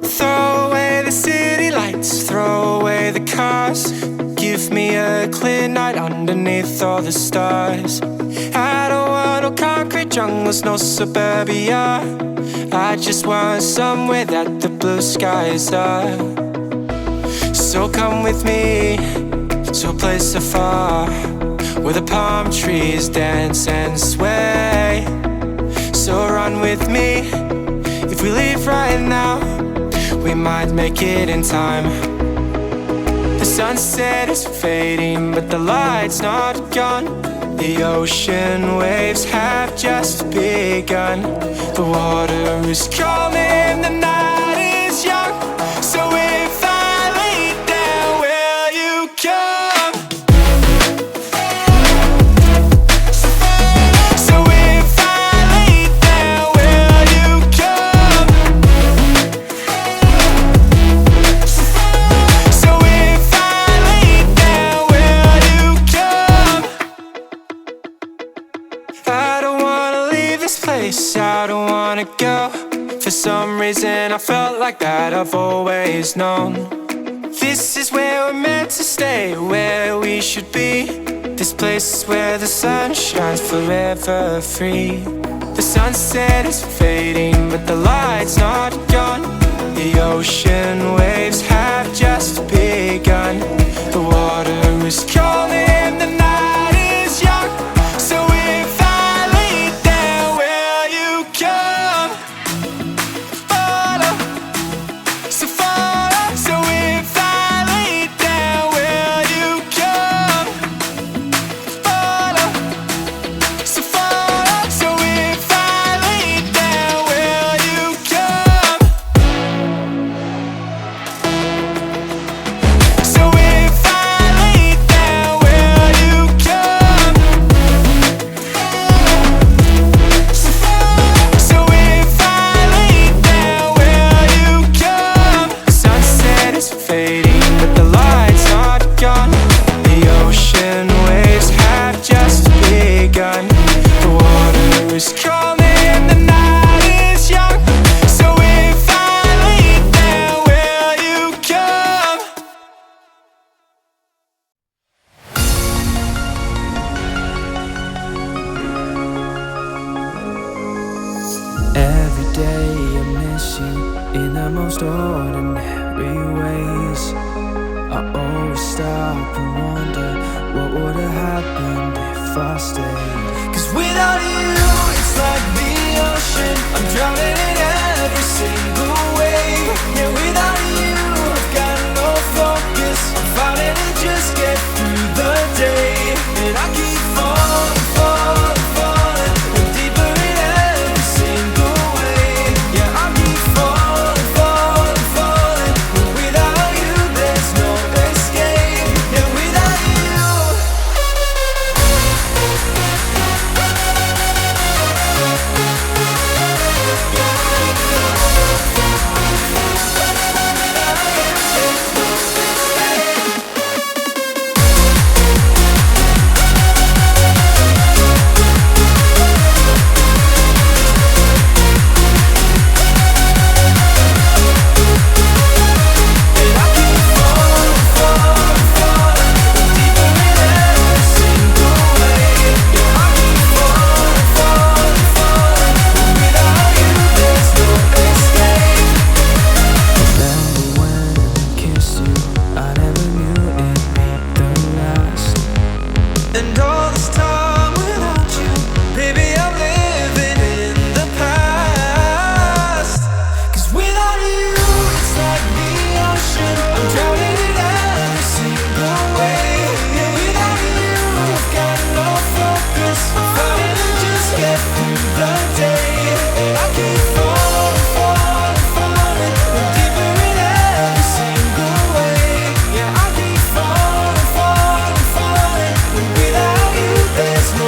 Throw away the city lights, throw away the cars. Give me a clear night underneath all the stars. I don't want no concrete jungles, no suburbia. I just want somewhere that the blue skies are. So come with me to a place afar, where the palm trees dance and sway. So run with me. If we leave right now, we might make it in time. The sunset is fading, but the light's not gone. The ocean waves have just begun. The water is calling, the night is young. So if I lay down, will you come? So if I lay down, will you come? So if I lay down, will you come? I don't wanna leave this place, I don't wanna go. For some reason I felt like that I've always known. This is where we're meant to stay, where we should be. This place is where the sun shines forever free. The sunset is fading, but the light's not gone. The ocean waves have just begun. The water is calling, the night is young. So if I lay down, will you come? Follow, so follow. So if I lay down, will you come? Follow, so follow. So if I lay down, will you come? So if I lay down, will you come? So if I lay down, will you come? The sunset is fading, but the light's not gone. The ocean waves have just begun. The water is calling, the night is young. So if I lay down, will you come? Every day I miss you in the most ordinary ways. I always stop and wonder what would have happened if I stayed. 'Cause without you, it's like the ocean, I'm drowning in every single wave. Yeah, without you, I've got no focus, I'm fighting to just get through the day. And I keep falling, falling, falling, and deeper in every single wave. Yeah, I keep falling, falling, falling, but without you, there's no escape. Yeah, without you. There's no